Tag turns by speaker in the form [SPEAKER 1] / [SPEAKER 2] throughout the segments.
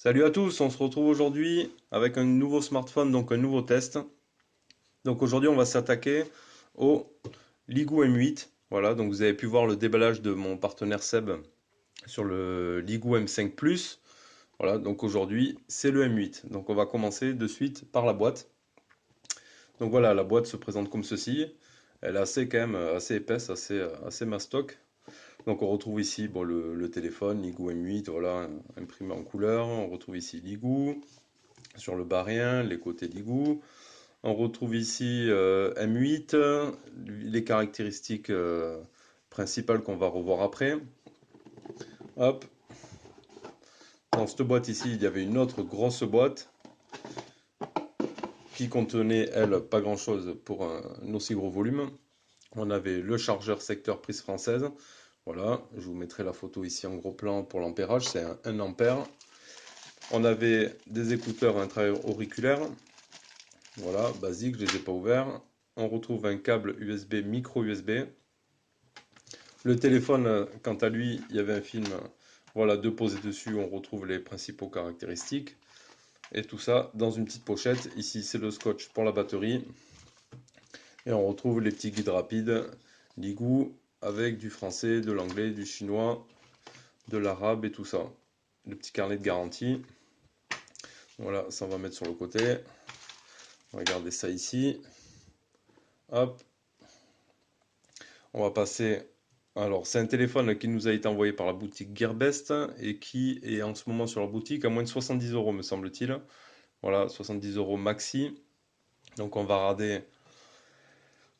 [SPEAKER 1] Salut à tous, on se retrouve aujourd'hui avec un nouveau smartphone, donc un nouveau test. Donc aujourd'hui on va s'attaquer au Ligoo M8. Voilà, donc vous avez pu voir le déballage de mon partenaire Seb sur le Ligoo M5 Plus. Voilà, donc aujourd'hui c'est le M8. Donc on va commencer de suite par la boîte. Donc voilà, la boîte se présente comme ceci. Elle est assez quand même assez épaisse, assez mastoc. Donc on retrouve ici bon, le téléphone Ligoo M8, voilà, imprimé en couleur. On retrouve ici Ligoo. Sur le bas rien, les côtés Ligoo. On retrouve ici M8, les caractéristiques principales qu'on va revoir après. Hop. Dans cette boîte ici, il y avait une autre grosse boîte qui contenait, elle, pas grand-chose pour un aussi gros volume. On avait le chargeur secteur prise française. Voilà, je vous mettrai la photo ici en gros plan pour l'ampérage, c'est un 1 ampère. On avait des écouteurs intra-auriculaires. Voilà, basique, je ne les ai pas ouverts. On retrouve un câble USB, micro USB. Le téléphone, quant à lui, il y avait un film, voilà, de poser dessus, on retrouve les principaux caractéristiques. Et tout ça dans une petite pochette. Ici, c'est le scotch pour la batterie. Et on retrouve les petits guides rapides, Ligoo, avec du français, de l'anglais, du chinois, de l'arabe et tout ça. Le petit carnet de garantie. Voilà, ça on va mettre sur le côté. Regardez ça ici. Hop, on va passer. Alors, c'est un téléphone qui nous a été envoyé par la boutique Gearbest et qui est en ce moment sur leur boutique à moins de 70 euros, me semble-t-il. Voilà, 70 euros maxi. Donc, on va regarder.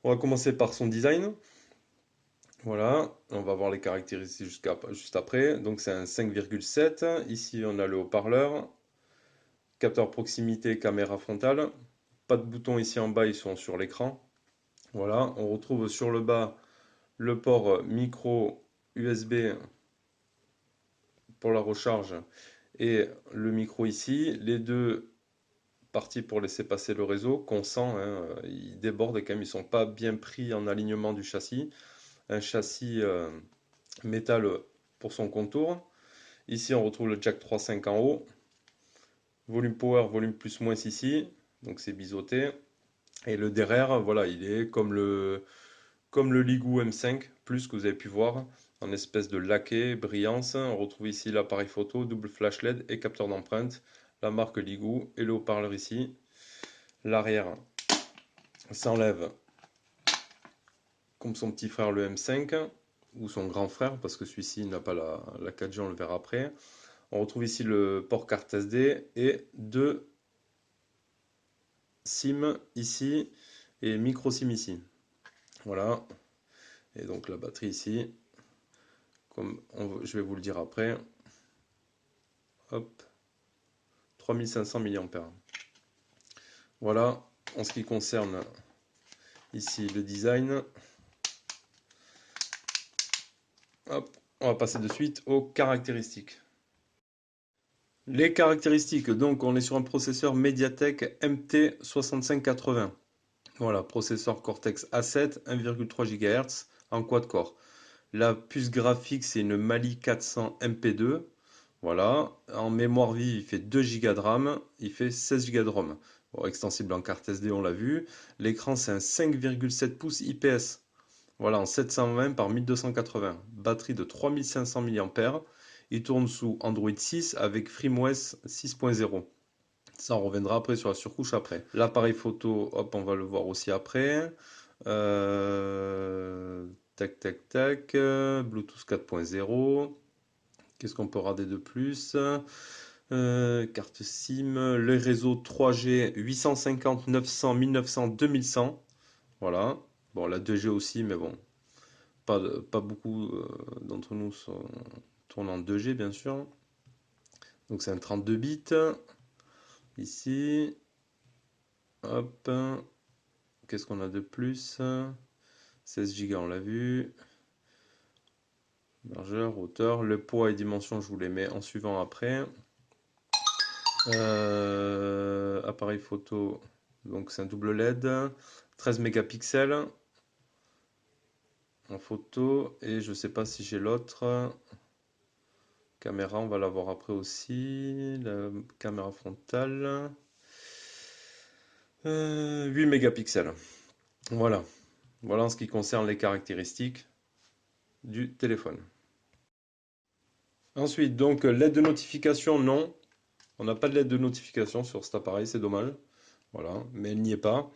[SPEAKER 1] On va commencer par son design. Voilà, on va voir les caractéristiques juste après. Donc, c'est un 5,7. Ici, on a le haut-parleur, capteur proximité, caméra frontale. Pas de boutons ici en bas, ils sont sur l'écran. Voilà, on retrouve sur le bas le port micro USB pour la recharge et le micro ici. Les deux parties pour laisser passer le réseau qu'on sent, hein, ils débordent quand même, ils sont pas bien pris en alignement du châssis. Un châssis métal pour son contour. Ici on retrouve le jack 3.5 en haut. Volume power, volume plus moins ici. Donc c'est biseauté. Et le derrière, voilà, il est comme le Ligoo M5 Plus que vous avez pu voir, en espèce de laqué, brillance. On retrouve ici l'appareil photo, double flash LED et capteur d'empreinte, la marque Ligoo et le haut-parleur ici. L'arrière s'enlève comme son petit frère le M5 ou son grand frère parce que celui-ci n'a pas la 4G, on le verra après. On retrouve ici le port carte SD et deux SIM ici et micro SIM ici. Voilà. Et donc la batterie ici, comme je vais vous le dire après. Hop, 3500 mAh. Voilà, en ce qui concerne ici le design. Hop, on va passer de suite aux caractéristiques. Les caractéristiques, donc on est sur un processeur MediaTek MT6580. Voilà, processeur Cortex A7, 1,3 GHz en quad-core. La puce graphique, c'est une Mali 400 MP2. Voilà, en mémoire vive, il fait 2 Go de RAM, il fait 16 Go de ROM. Bon, extensible en carte SD, on l'a vu. L'écran, c'est un 5,7 pouces IPS. Voilà, en 720 par 1280. Batterie de 3500 mAh. Il tourne sous Android 6 avec FreeMOS 6.0. Ça, on reviendra après sur la surcouche après. L'appareil photo, hop, on va le voir aussi après. Tac, tac, tac. Bluetooth 4.0. Qu'est-ce qu'on peut regarder de plus? Carte SIM, le réseau 3G 850, 900, 1900, 2100. Voilà. Bon, la 2G aussi, mais bon, pas beaucoup d'entre nous tournent en 2G, bien sûr. Donc c'est un 32 bits. Ici, hop. Qu'est-ce qu'on a de plus? 16 Go, on l'a vu. Largeur, hauteur. Le poids et dimension, je vous les mets en suivant après. Appareil photo, donc c'est un double LED, 13 mégapixels en photo, et je sais pas si j'ai l'autre. Caméra, on va la voir après aussi. La caméra frontale. 8 mégapixels. Voilà. Voilà en ce qui concerne les caractéristiques du téléphone. Ensuite, donc l'aide de notification, non. On n'a pas de LED de notification sur cet appareil, c'est dommage. Voilà, mais elle n'y est pas.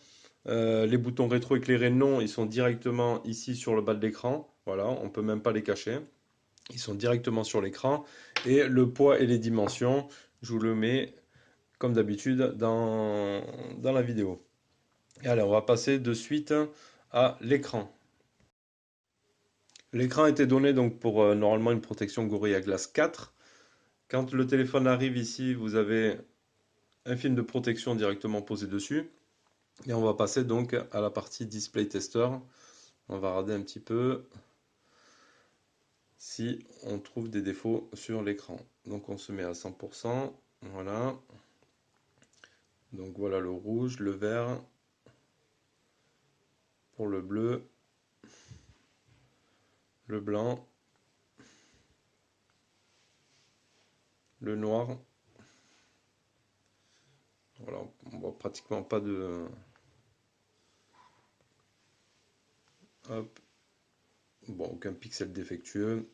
[SPEAKER 1] Les boutons rétroéclairés, non, ils sont directement ici sur le bas de l'écran. Voilà, on ne peut même pas les cacher. Ils sont directement sur l'écran. Et le poids et les dimensions, je vous le mets comme d'habitude dans la vidéo. Et allez, on va passer de suite à l'écran. L'écran était donné donc pour normalement une protection Gorilla Glass 4. Quand le téléphone arrive ici, vous avez un film de protection directement posé dessus. Et on va passer donc à la partie display tester. On va regarder un petit peu si on trouve des défauts sur l'écran. Donc on se met à 100%. Voilà. Donc voilà le rouge, le vert. Pour le bleu, le blanc, le noir. Voilà, on voit pratiquement pas de... Hop. Bon, aucun pixel défectueux.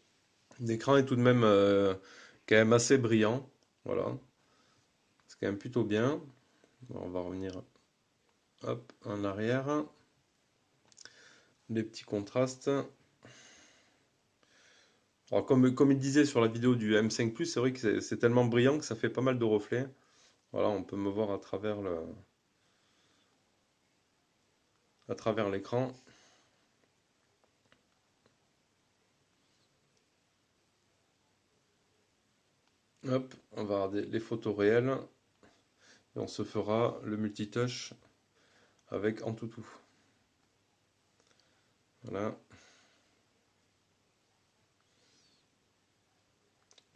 [SPEAKER 1] L'écran est tout de même quand même assez brillant. Voilà. C'est quand même plutôt bien. Bon, on va revenir hop, en arrière. Les petits contrastes. Alors comme il disait sur la vidéo du M5 Plus, c'est vrai que c'est tellement brillant que ça fait pas mal de reflets. Voilà, on peut me voir à travers l'écran. Hop, on va regarder les photos réelles. Et on se fera le multitouch avec Antutu. Voilà.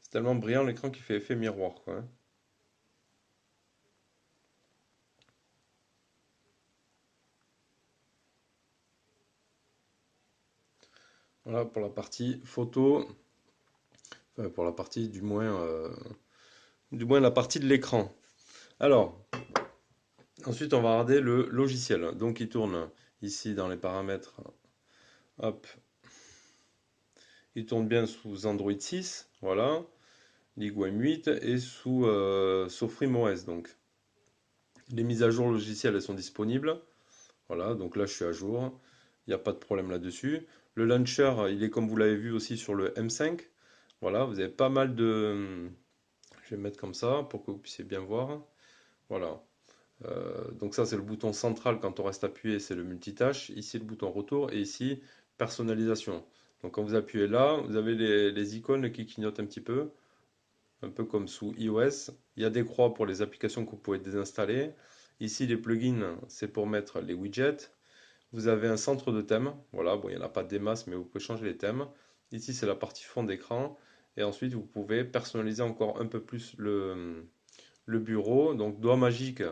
[SPEAKER 1] C'est tellement brillant l'écran qui fait effet miroir, quoi, hein. Voilà pour la partie photo. Enfin, pour la partie du moins la partie de l'écran. Alors, ensuite on va regarder le logiciel. Donc il tourne ici dans les paramètres. Hop, il tourne bien sous Android 6, voilà, Ligwam 8 et sous Sofrim OS. Donc, les mises à jour logicielles elles sont disponibles. Voilà, donc là je suis à jour, il n'y a pas de problème là-dessus. Le launcher, il est comme vous l'avez vu aussi sur le M5. Voilà, vous avez pas mal de... Je vais mettre comme ça pour que vous puissiez bien voir. Voilà. Donc ça c'est le bouton central quand on reste appuyé, c'est le multitâche. Ici le bouton retour et ici personnalisation. Donc quand vous appuyez là, vous avez les icônes qui clignotent un peu comme sous iOS. Il y a des croix pour les applications que vous pouvez désinstaller. Ici les plugins, c'est pour mettre les widgets. Vous avez un centre de thème. Voilà, bon il n'y en a pas des masses, mais vous pouvez changer les thèmes. Ici c'est la partie fond d'écran. Et ensuite vous pouvez personnaliser encore un peu plus le bureau. Donc doigt magique.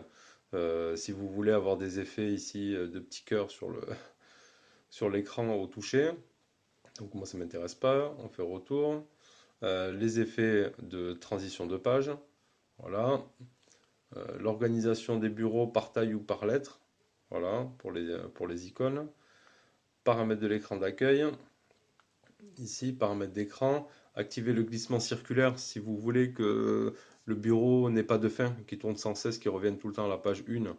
[SPEAKER 1] Si vous voulez avoir des effets ici de petits cœurs sur l'écran au toucher. Donc moi ça ne m'intéresse pas, on fait retour. Les effets de transition de page, voilà. L'organisation des bureaux par taille ou par lettre, voilà, pour les icônes. Paramètres de l'écran d'accueil, ici paramètres d'écran. Activer le glissement circulaire si vous voulez que le bureau n'ait pas de fin, qui tourne sans cesse, qui revienne tout le temps à la page 1.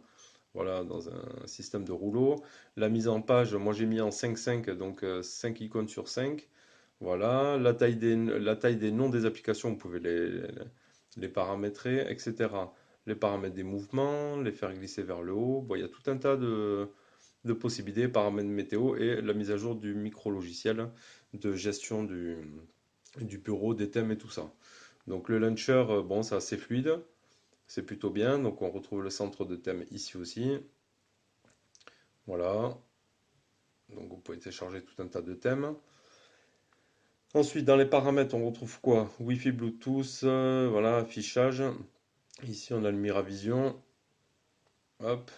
[SPEAKER 1] Voilà, dans un système de rouleau. La mise en page, moi j'ai mis en 5.5, donc 5 icônes sur 5. Voilà, la taille des noms des applications, vous pouvez les paramétrer, etc. Les paramètres des mouvements, les faire glisser vers le haut. Bon, il y a tout un tas de possibilités, paramètres météo et la mise à jour du micro-logiciel de gestion du bureau, des thèmes et tout ça. Donc le launcher, bon, c'est assez fluide. C'est plutôt bien, donc on retrouve le centre de thème ici aussi. Voilà, donc vous pouvez télécharger tout un tas de thèmes. Ensuite, dans les paramètres, on retrouve quoi? Wi-Fi, Bluetooth, voilà, affichage. Ici, on a le Miravision. Hop,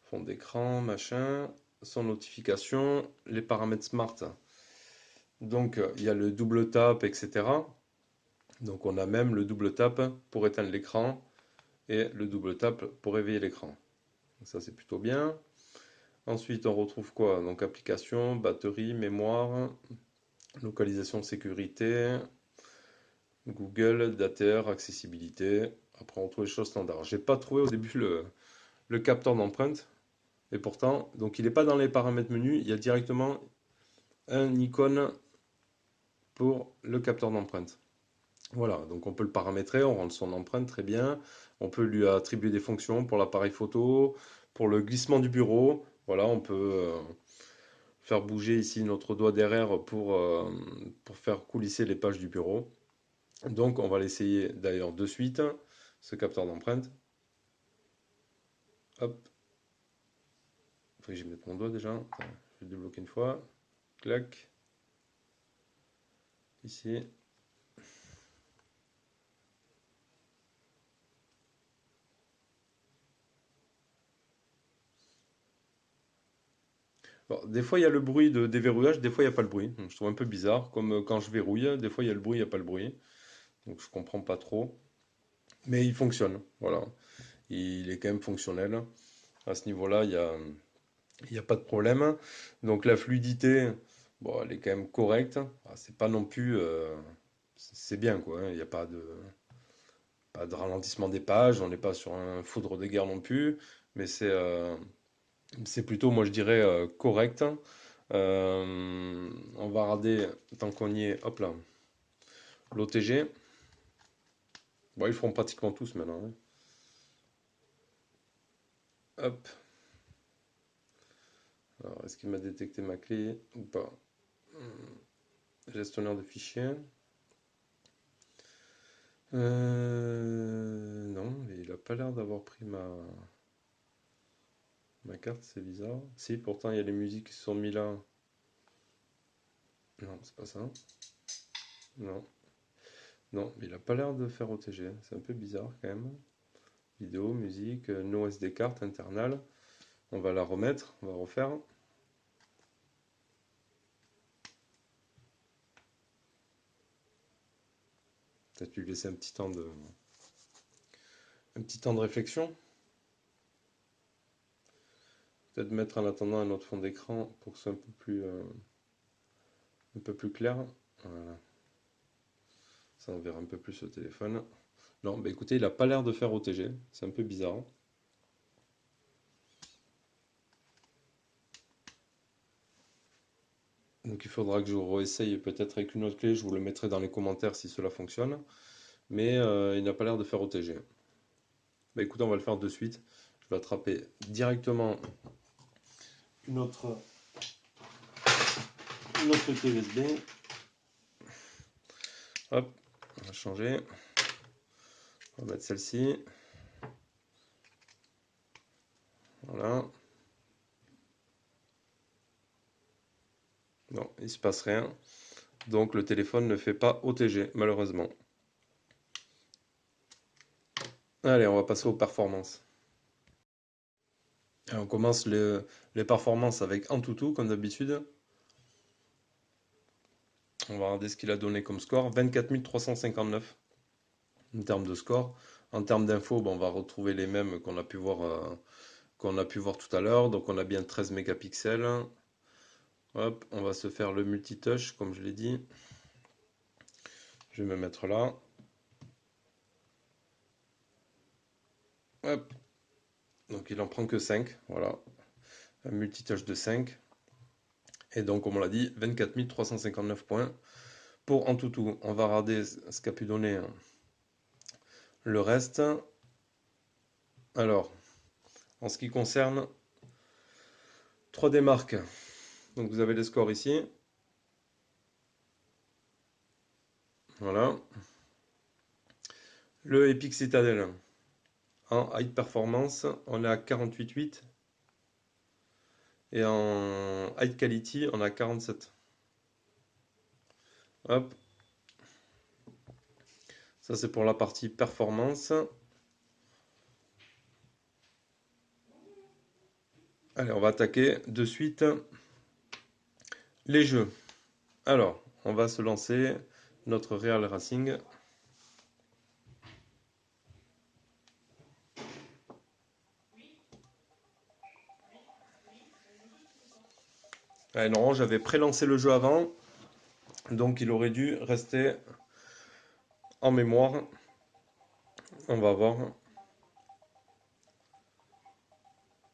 [SPEAKER 1] fond d'écran, machin. Sans notification. Les paramètres smart. Donc, il y a le double tap, etc. Donc on a même le double tap pour éteindre l'écran et le double tap pour éveiller l'écran. Ça c'est plutôt bien. Ensuite on retrouve quoi? Donc application, batterie, mémoire, localisation sécurité, Google, DATR, accessibilité. Après on trouve les choses standards. J'ai pas trouvé au début le capteur d'empreinte. Et pourtant, donc il n'est pas dans les paramètres menus, il y a directement un icône pour le capteur d'empreinte. Voilà, donc on peut le paramétrer, on rentre son empreinte très bien. On peut lui attribuer des fonctions pour l'appareil photo, pour le glissement du bureau. Voilà, on peut faire bouger ici notre doigt derrière pour faire coulisser les pages du bureau. Donc on va l'essayer d'ailleurs de suite, ce capteur d'empreinte. Hop, il faut que j'y mette mon doigt déjà. Attends, je vais le débloquer une fois. Clac, ici. Bon, des fois, il y a le bruit de déverrouillage, des fois, il n'y a pas le bruit. Donc, je trouve un peu bizarre. Comme quand je verrouille, des fois, il y a le bruit, il n'y a pas le bruit. Donc, je comprends pas trop. Mais il fonctionne. Voilà. Il est quand même fonctionnel. À ce niveau-là, il y a pas de problème. Donc, la fluidité, bon, elle est quand même correcte. Ah, c'est pas non plus. C'est bien, quoi, hein. Il n'y a pas de ralentissement des pages. On n'est pas sur un foudre de guerre non plus. Mais c'est plutôt, moi, je dirais, correct. On va regarder, tant qu'on y est, hop là, l'OTG. Bon, ils feront pratiquement tous maintenant, hein. Hop. Alors, est-ce qu'il m'a détecté ma clé ou pas? Gestionnaire de fichiers. Non, mais il a pas l'air d'avoir pris ma carte, c'est bizarre. Si, pourtant, il y a les musiques qui se sont mis là. Non, c'est pas ça. Non, non, mais il a pas l'air de faire OTG. C'est un peu bizarre quand même. Vidéo, musique, no SD carte, internal. On va la remettre, on va refaire. Peut-être lui laisser un petit temps de réflexion. Peut-être mettre en attendant un autre fond d'écran pour que ce soit un peu plus clair. Voilà. Ça, on verra un peu plus au téléphone. Non, bah écoutez, il n'a pas l'air de faire OTG. C'est un peu bizarre. Donc il faudra que je réessaye peut-être avec une autre clé. Je vous le mettrai dans les commentaires si cela fonctionne. Mais il n'a pas l'air de faire OTG. Bah écoutez, on va le faire de suite. Je vais attraper directement une autre, une autre clé USB. Hop, on va changer. On va mettre celle-ci. Voilà. Non, il ne se passe rien. Donc le téléphone ne fait pas OTG, malheureusement. Allez, on va passer aux performances. Alors, on commence les performances avec Antutu, comme d'habitude. On va regarder ce qu'il a donné comme score. 24 359 en termes de score. En termes d'infos, bon, on va retrouver les mêmes qu'on a pu voir tout à l'heure. Donc on a bien 13 mégapixels. Hop, on va se faire le multitouch, comme je l'ai dit. Je vais me mettre là. Hop. Donc il en prend que 5. Voilà. Un multitouch de 5. Et donc, comme on l'a dit, 24 359 points pour Antutu. On va regarder ce qu'a pu donner le reste. Alors, en ce qui concerne 3D Mark, donc vous avez les scores ici. Voilà. Le Epic Citadel en High Performance, on est à 48,8 et en High Quality, on a 47. Hop, ça c'est pour la partie performance. Allez, on va attaquer de suite les jeux. Alors, on va se lancer notre Real Racing. Ouais, non, j'avais pré-lancé le jeu avant, donc il aurait dû rester en mémoire. On va voir.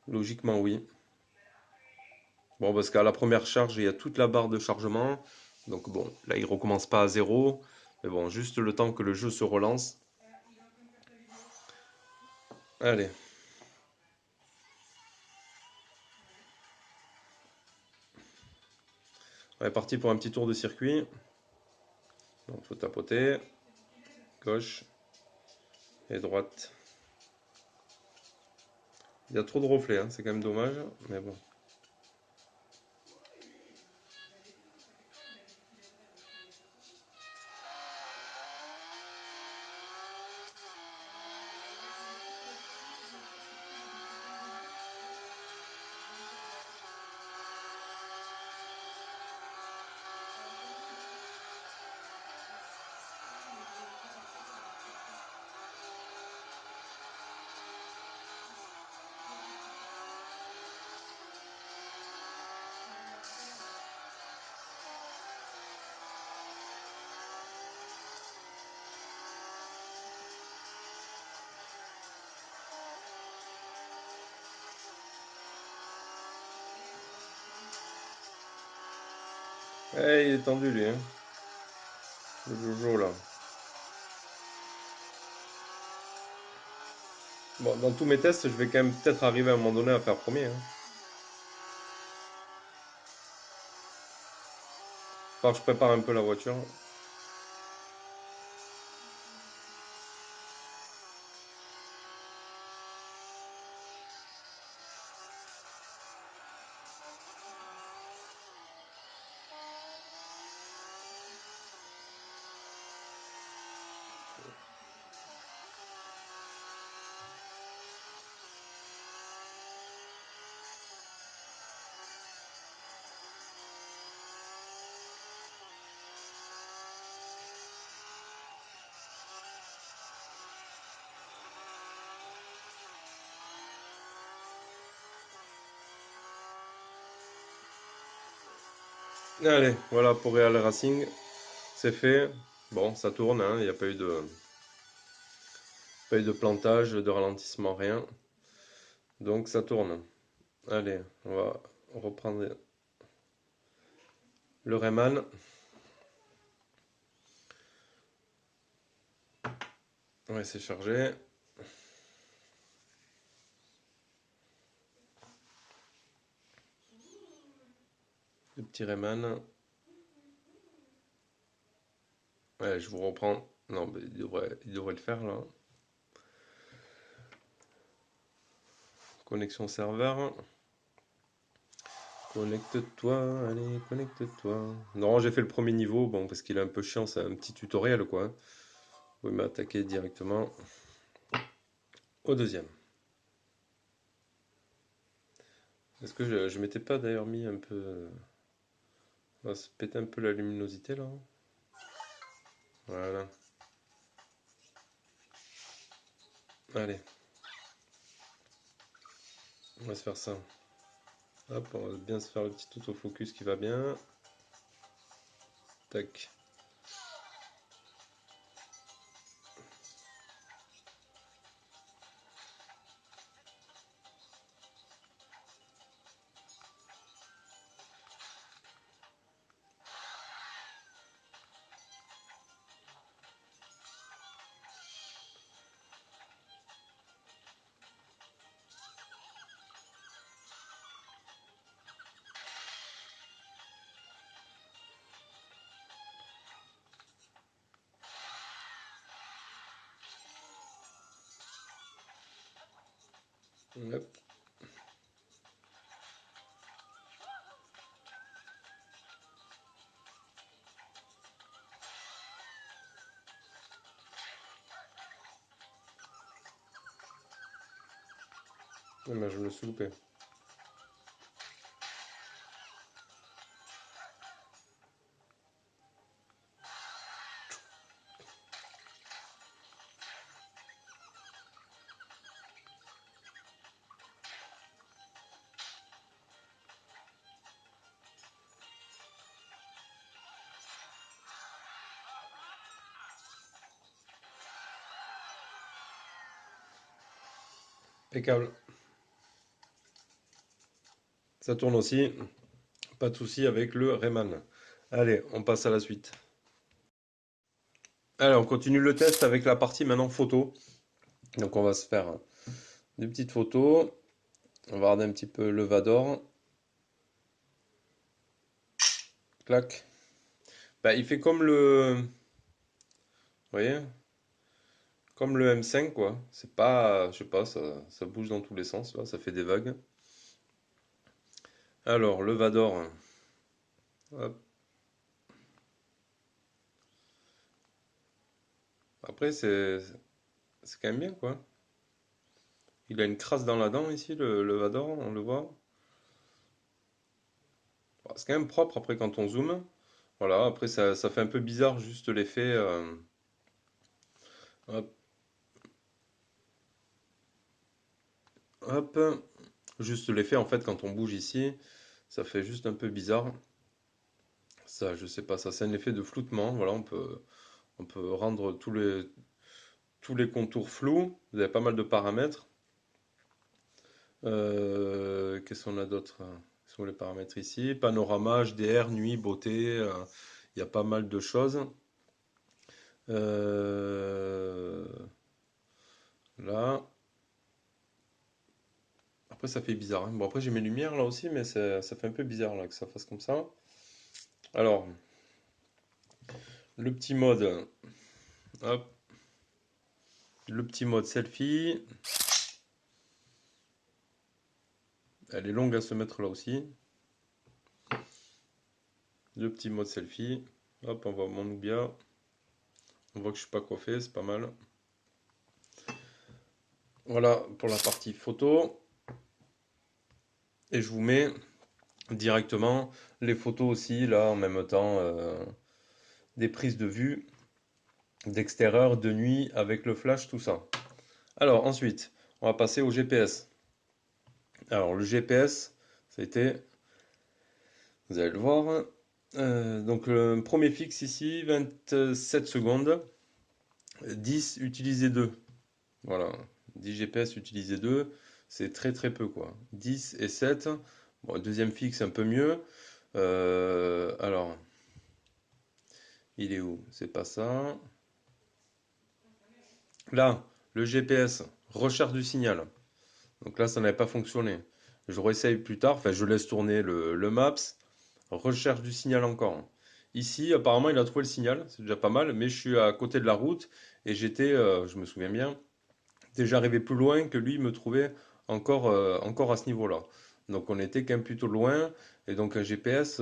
[SPEAKER 1] Logiquement, oui. Bon, parce qu'à la première charge, il y a toute la barre de chargement. Donc bon, là, il recommence pas à zéro. Mais bon, juste le temps que le jeu se relance. Allez, on est parti pour un petit tour de circuit. Donc, faut tapoter. Gauche et droite. Il y a trop de reflets, hein, c'est quand même dommage. Mais bon. Eh, il est tendu lui, hein. Le Jojo là. Bon, dans tous mes tests, je vais quand même peut-être arriver à un moment donné à faire premier, hein. Enfin, je prépare un peu la voiture. Allez, voilà pour Real Racing, c'est fait. Bon, ça tourne, hein, il n'y a pas eu de plantage, de ralentissement, rien. Donc ça tourne. Allez, on va reprendre le Rayman. Ouais, c'est chargé. Le petit Rayman. Ouais, je vous reprends. Non, mais il devrait le faire là. Connexion serveur. Connecte-toi, allez, connecte-toi. Non, j'ai fait le premier niveau, bon, parce qu'il est un peu chiant, c'est un petit tutoriel quoi. Vous pouvez m'attaquer directement au deuxième. Est-ce que je m'étais pas d'ailleurs mis un peu. On va se péter un peu la luminosité là. Voilà. Allez, on va se faire ça. Hop, on va bien se faire le petit autofocus qui va bien. Tac. Hop. Ah, ben, je me suis loupé. Impeccable. Ça tourne aussi. Pas de souci avec le Rayman. Allez, on passe à la suite. Allez, on continue le test avec la partie maintenant photo. Donc on va se faire des petites photos. On va regarder un petit peu le Vador. Clac. Bah, il fait comme le... Vous voyez? Comme le M5 quoi. C'est pas... Je sais pas, ça bouge dans tous les sens là. Ça fait des vagues. Alors, le Vador. Hop. Après, c'est quand même bien quoi. Il a une crasse dans la dent ici, le Vador, on le voit. Bon, c'est quand même propre après quand on zoome. Voilà, après ça fait un peu bizarre juste l'effet. Hop, hop. Juste l'effet en fait quand on bouge ici, ça fait juste un peu bizarre. Ça, je sais pas, ça c'est un effet de floutement. Voilà, on peut rendre tous les contours flous. Vous avez pas mal de paramètres. Qu'est-ce qu'on a d'autre? Quels sont les paramètres ici? Panorama, HDR, nuit, beauté. Il y a pas mal de choses. Euh, Là. Après, ça fait bizarre, hein. Bon, après, j'ai mes lumières là aussi, mais ça fait un peu bizarre là que ça fasse comme ça. Alors, le petit mode, hop, le petit mode selfie. Elle est longue à se mettre là aussi. Le petit mode selfie. Hop, on voit mon Nubia. On voit que je suis pas coiffé, c'est pas mal. Voilà pour la partie photo. Et je vous mets directement les photos aussi là en même temps. Des prises de vue d'extérieur, de nuit, avec le flash, tout ça. Alors ensuite, on va passer au GPS. Alors le GPS, ça a été, vous allez le voir. Donc le premier fixe ici, 27 secondes. 10 utilisé 2. Voilà. 10 GPS utilisé 2, c'est très très peu quoi. 10 et 7. Bon, deuxième fixe un peu mieux. Alors, il est où? C'est pas ça. Là, le GPS, recherche du signal. Donc là, ça n'avait pas fonctionné. Je réessaye plus tard, enfin je laisse tourner le Maps. Recherche du signal encore. Ici, apparemment, il a trouvé le signal, c'est déjà pas mal, mais je suis à côté de la route et j'étais, je me souviens bien, déjà arrivé plus loin que lui me trouvait encore à ce niveau-là. Donc on était quand même plutôt loin et donc un GPS,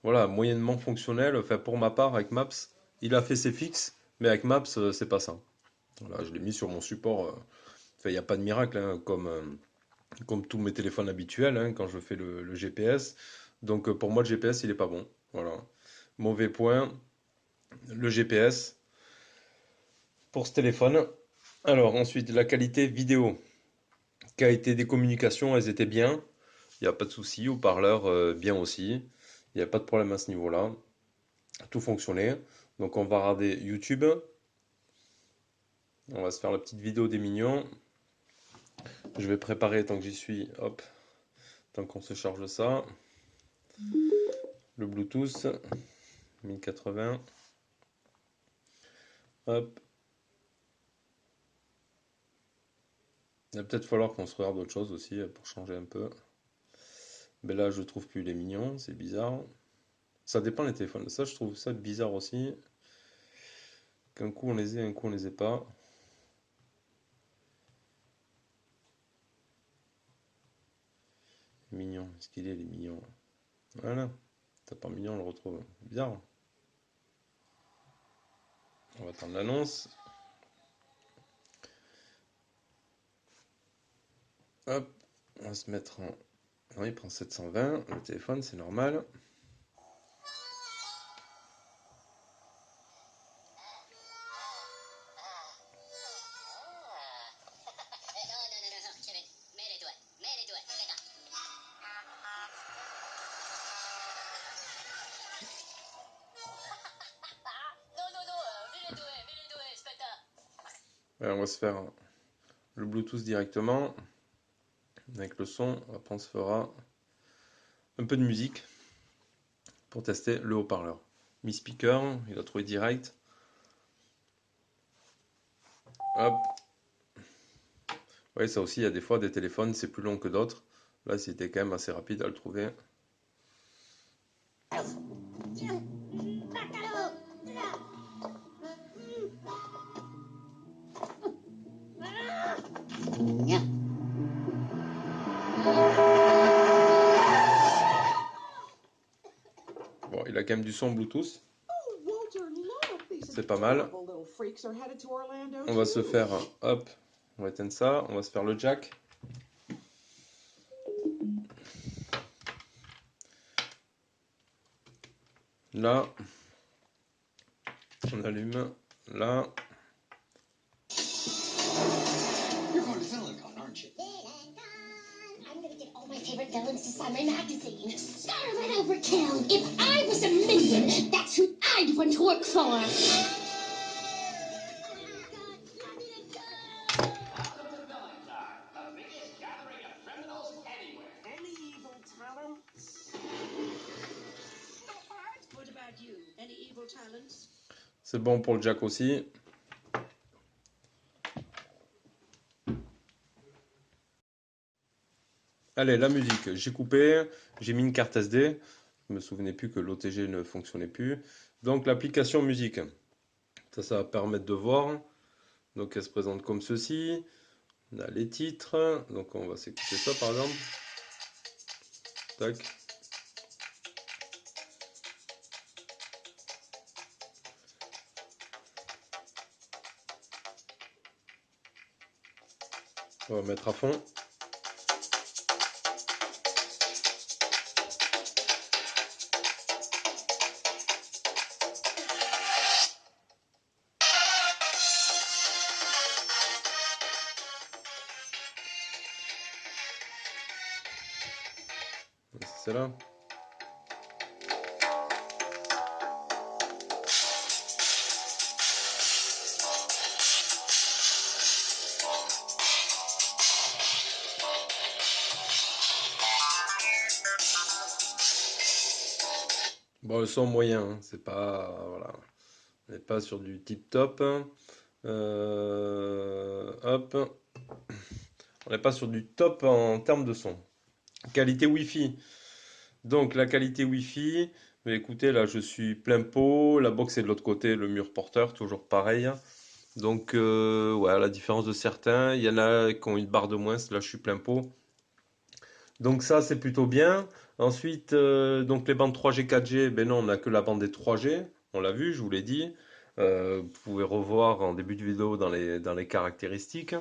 [SPEAKER 1] voilà, moyennement fonctionnel. Enfin pour ma part avec Maps, il a fait ses fixes, mais avec Maps, c'est pas ça. Voilà, je l'ai mis sur mon support. Enfin, il n'y a pas de miracle, hein, comme tous mes téléphones habituels, hein, quand je fais le GPS. Donc pour moi, le GPS, il est pas bon. Voilà. Mauvais point, le GPS pour ce téléphone. Alors ensuite, la qualité vidéo. Qualité des communications, elles étaient bien. Il n'y a pas de souci. Haut-parleur, bien aussi. Il n'y a pas de problème à ce niveau-là. Tout fonctionnait. Donc on va regarder YouTube. On va se faire la petite vidéo des mignons. Je vais préparer tant que j'y suis. Hop. Tant qu'on se charge ça. Le Bluetooth 1080. Hop. Il va peut-être falloir qu'on se regarde autre chose aussi pour changer un peu. Mais là, je trouve plus les mignons, c'est bizarre. Ça dépend les téléphones. Ça, je trouve ça bizarre aussi. Qu'un coup on les ait, un coup on les ait pas. Mignon, est-ce qu'il est les mignons? Voilà. T'as pas mignon, on le retrouve. Bizarre. On va attendre l'annonce. Hop. On va se mettre en. Non, il prend 720. Le téléphone, c'est normal. On va se faire le Bluetooth directement avec le son. Après, on se fera un peu de musique pour tester le haut-parleur. Mi speaker, il a trouvé direct. Hop. Oui, ça aussi, il y a des fois des téléphones, c'est plus long que d'autres. Là, c'était quand même assez rapide à le trouver. Bon, il a quand même du son Bluetooth. C'est pas mal. On va se faire, hop, on va éteindre ça. On va se faire le jack. Là, on allume. Là.
[SPEAKER 2] My favorite villains to sign my magazine. Scarlet Overkill. If I was a minion, that's who I'd want to work for.
[SPEAKER 3] Any evil talents? Not bad. What about you? Any evil talents?
[SPEAKER 1] C'est bon pour le jack aussi. Allez, la musique, j'ai coupé, j'ai mis une carte SD. Je me souvenais plus que l'OTG ne fonctionnait plus. Donc l'application musique, ça va permettre de voir. Donc elle se présente comme ceci. On a les titres. Donc on va s'écouter ça par exemple. Tac. On va mettre à fond. C'est celle-là. Bon, le son moyen, hein, c'est pas, voilà, on n'est pas sur du tip top. Hop, on n'est pas sur du top en termes de son. Qualité Wi-Fi. Donc la qualité Wi-Fi, mais écoutez, là je suis plein pot. La box est de l'autre côté, le mur porteur, toujours pareil. Donc ouais, à la différence de certains, il y en a qui ont une barre de moins. Là je suis plein pot. Donc ça c'est plutôt bien. Ensuite, donc les bandes 3G, 4G, ben non, on n'a que la bande des 3G. On l'a vu, je vous l'ai dit. Vous pouvez revoir en début de vidéo dans les caractéristiques.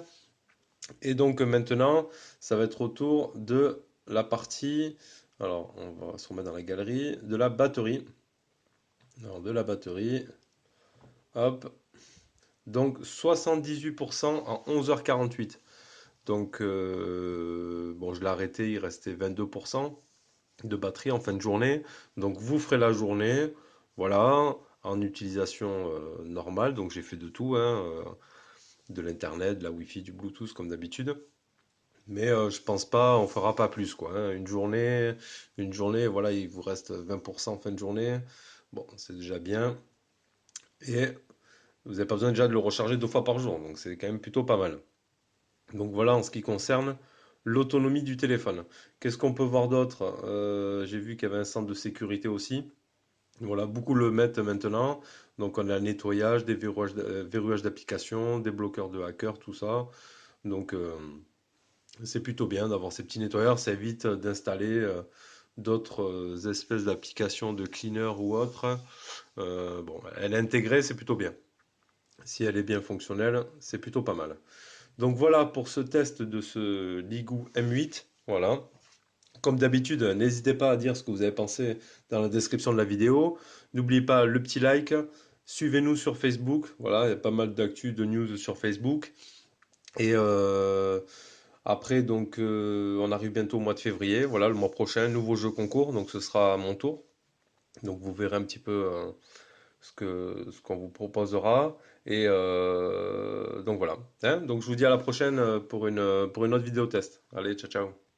[SPEAKER 1] Et donc maintenant, ça va être au tour de la partie, alors on va se remettre dans la galerie, de la batterie. Alors de la batterie, hop, donc 78% en 11h48. Donc bon, je l'ai arrêté, il restait 22% de batterie en fin de journée. Donc vous ferez la journée, voilà, en utilisation normale. Donc j'ai fait de tout, hein, de l'internet, de la Wi-Fi, du Bluetooth comme d'habitude. Mais je pense pas, on fera pas plus quoi, hein. Une journée, voilà, il vous reste 20% en fin de journée. Bon, c'est déjà bien. Et vous n'avez pas besoin déjà de le recharger 2 fois par jour, donc c'est quand même plutôt pas mal. Donc voilà en ce qui concerne l'autonomie du téléphone. Qu'est-ce qu'on peut voir d'autre? J'ai vu qu'il y avait un centre de sécurité aussi. Voilà, beaucoup le mettent maintenant. Donc on a le nettoyage, des verrouillages d'applications, des bloqueurs de hackers, tout ça. Donc c'est plutôt bien d'avoir ces petits nettoyeurs, ça évite d'installer d'autres espèces d'applications de cleaner ou autres. Bon, elle est intégrée, c'est plutôt bien. Si elle est bien fonctionnelle, c'est plutôt pas mal. Donc voilà pour ce test de ce Ligoo M8. Voilà. Comme d'habitude, n'hésitez pas à dire ce que vous avez pensé dans la description de la vidéo. N'oubliez pas le petit like. Suivez-nous sur Facebook. Voilà, il y a pas mal d'actu, de news sur Facebook. Et après, donc, on arrive bientôt au mois de février. Voilà, le mois prochain, nouveau jeu concours. Donc, ce sera à mon tour. Donc, vous verrez un petit peu ce qu'on vous proposera. Et donc voilà. Hein, donc je vous dis à la prochaine pour une autre vidéo test. Allez, ciao ciao.